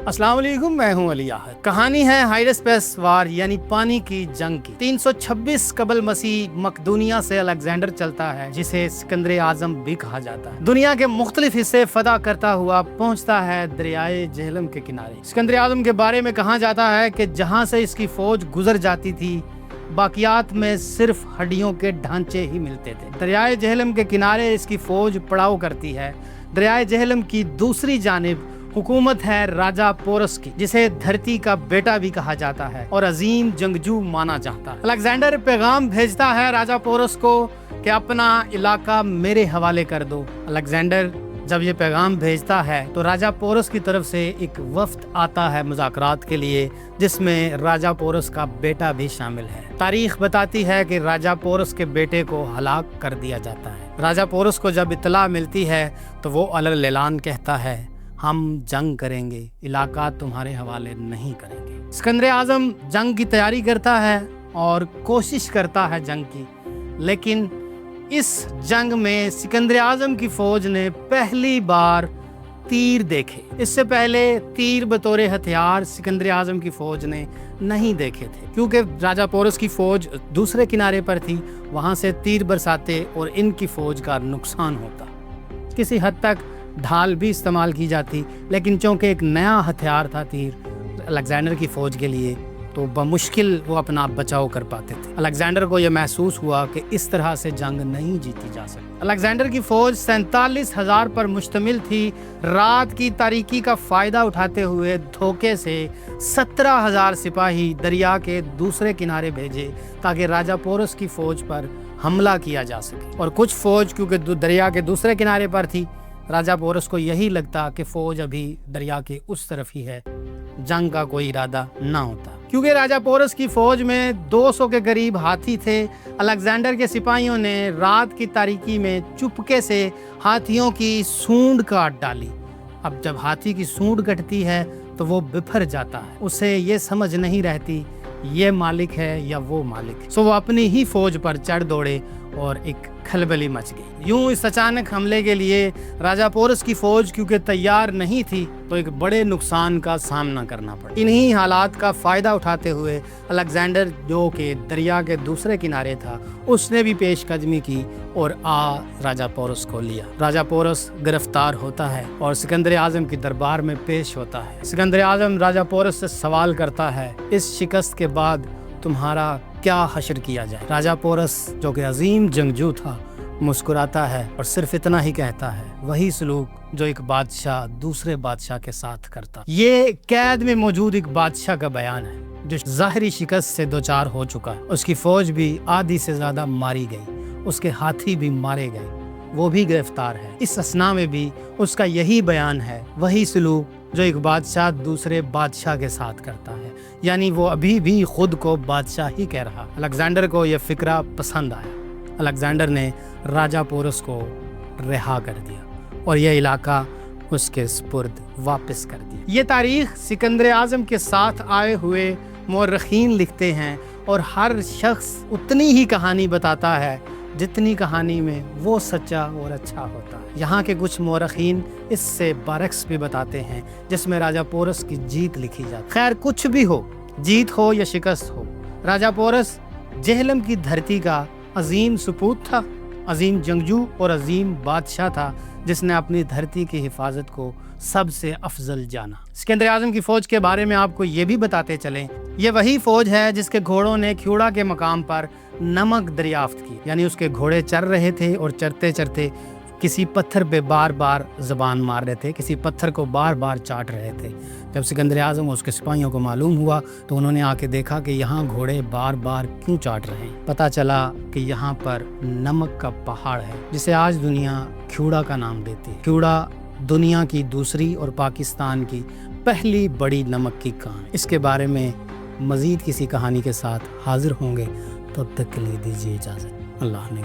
अस्सलाम वालेकुम, मैं हूं अली आहद। कहानी है हाइडेस्पेस वार यानी पानी की जंग की। 326 कबल मसीह मकदूनिया से अलेक्जेंडर चलता है, जिसे सिकंदर आजम भी कहा जाता है। दुनिया के मुख्तलिफ हिस्से फतह करता हुआ पहुंचता है दरियाए जेहलम के किनारे। सिकंदर आजम के बारे में कहा जाता है कि जहां से इसकी फौज गुजर जाती थी, बाकियात में सिर्फ हड्डियों के ढांचे ही मिलते थे। दरियाए जेहलम के किनारे इसकी फौज पड़ाव करती है। दरियाए जेहलम की दूसरी जानिब हुकूमत है राजा पोरस की, जिसे धरती का बेटा भी कहा जाता है और अजीम जंगजू माना जाता है। अलेक्जेंडर पैगाम भेजता है राजा पोरस को कि अपना इलाका मेरे हवाले कर दो। अलेक्जेंडर जब ये पैगाम भेजता है तो राजा पोरस की तरफ से एक वफ्द आता है मुज़ाकरात के लिए, जिसमें राजा पोरस का बेटा भी शामिल है। तारीख बताती है कि राजा पोरस के बेटे को हलाक कर दिया जाता है। राजा पोरस को जब इत्तला मिलती है तो वो अलल ऐलान कहता है, हम जंग करेंगे, इलाका तुम्हारे हवाले नहीं करेंगे। सिकंदर आजम जंग की तैयारी करता है और कोशिश करता है जंग की, लेकिन इस जंग में सिकंदर आजम की फौज ने पहली बार तीर देखे। इससे पहले तीर बतौर हथियार सिकंदर आजम की फौज ने नहीं देखे थे, क्योंकि राजा पोरस की फौज दूसरे किनारे पर थी। वहां से तीर बरसाते और इनकी फौज का नुकसान होता। किसी हद तक ढाल भी इस्तेमाल की जाती, लेकिन चूंकि एक नया हथियार था तीर अलेक्जेंडर की फौज के लिए, तो बमुश्किल वो अपना बचाव कर पाते थे। अलेक्जेंडर को यह महसूस हुआ कि इस तरह से जंग नहीं जीती जा सकती। अलेक्जेंडर की फौज 47,000 पर मुश्तमिल थी। रात की तारीकी का फायदा उठाते हुए धोखे से 17,000 सिपाही दरिया के दूसरे किनारे भेजे, ताकि राजा पोरस की फौज पर हमला किया जा सके। और कुछ फौज क्योंकि दरिया के दूसरे किनारे पर थी, राजा पोरस को यही लगता कि फौज अभी दरिया के उस तरफ ही है, जंग का कोई इरादा ना होता। क्योंकि राजा पोरस की फौज में 200 के करीब हाथी थे, अलेक्जेंडर के सिपाहियों ने रात की तारीकी में चुपके से हाथियों की सूंड काट डाली। अब जब हाथी की सूंड कटती है तो वो बिफर जाता है, उसे ये समझ नहीं रहती ये मालिक है या वो मालिक है। सो वो अपनी ही फौज पर चढ़ दौड़े और एक खलबली मच गई। यूं इस अचानक हमले के लिए राजा पोरस की फौज क्योंकि तैयार नहीं थी, तो एक बड़े नुकसान का सामना करना पड़ा। इन्हीं हालात का फायदा उठाते हुए अलेक्जेंडर, जो कि दरिया के दूसरे किनारे था, उसने भी पेशकदमी की और राजा पोरस को लिया। राजा पोरस गिरफ्तार होता है और सिकंदर आजम की दरबार में पेश होता है। सिकंदर आजम राजा पोरस से सवाल करता है, इस शिकस्त के बाद तुम्हारा क्या हश्र किया जाए। राजा पोरस, जो कि अजीम जंगजू था, मुस्कुराता है और सिर्फ इतना ही कहता है, वही सलूक जो एक बादशाह दूसरे बादशाह के साथ करता। ये कैद में मौजूद एक बादशाह का बयान है जो ज़ाहिरी शिकस्त से दो चार हो चुका है। उसकी फौज भी आधी से ज्यादा मारी गई, उसके हाथी भी मारे गए, वो भी गिरफ्तार है। इस असना में भी उसका यही बयान है, वही सलूक जो एक बादशाह दूसरे बादशाह के साथ करता है, यानी वो अभी भी खुद को बादशाह ही कह रहा। अलेक्जेंडर को यह फिक्रा पसंद आया। अलेक्जेंडर ने राजा पोरस को रिहा कर दिया और यह इलाका उसके सुपुर्द वापस कर दिया। ये तारीख सिकंदर आजम के साथ आए हुए मौरखीन लिखते हैं, और हर शख्स उतनी ही कहानी बताता है जितनी कहानी में वो सच्चा और अच्छा होता है। यहाँ के कुछ मौरखीन इससे बरक्स भी बताते हैं, जिसमें राजा पोरस की जीत लिखी जाती। खैर, कुछ भी हो, जीत हो या शिकस्त हो, राजा पोरस जेहलम की धरती का अजीम सपूत था, अजीम जंगजू और अजीम बादशाह था, जिसने अपनी धरती की हिफाजत को सबसे अफजल जाना। सिकंदर आजम की फौज के बारे में आपको ये भी बताते चलें, ये वही फौज है जिसके घोड़ों ने ख्यूड़ा के मकाम पर नमक दरियाफ्त की, यानी उसके घोड़े चर रहे थे और चरते चरते किसी पत्थर पे बार बार जबान मार रहे थे, किसी पत्थर को बार बार चाट रहे थे। जब सिकंदर आजम और उसके सिपाहियों को मालूम हुआ तो उन्होंने आके देखा कि यहाँ घोड़े बार बार क्यों चाट रहे हैं। पता चला कि यहाँ पर नमक का पहाड़ है, जिसे आज दुनिया ख्यूड़ा का नाम देती है। ख्यूड़ा दुनिया की दूसरी और पाकिस्तान की पहली बड़ी नमक की कान। इसके बारे में मजीद किसी कहानी के साथ हाजिर होंगे, तब तक के लिए दीजिए इजाज़त। अल्लाह ने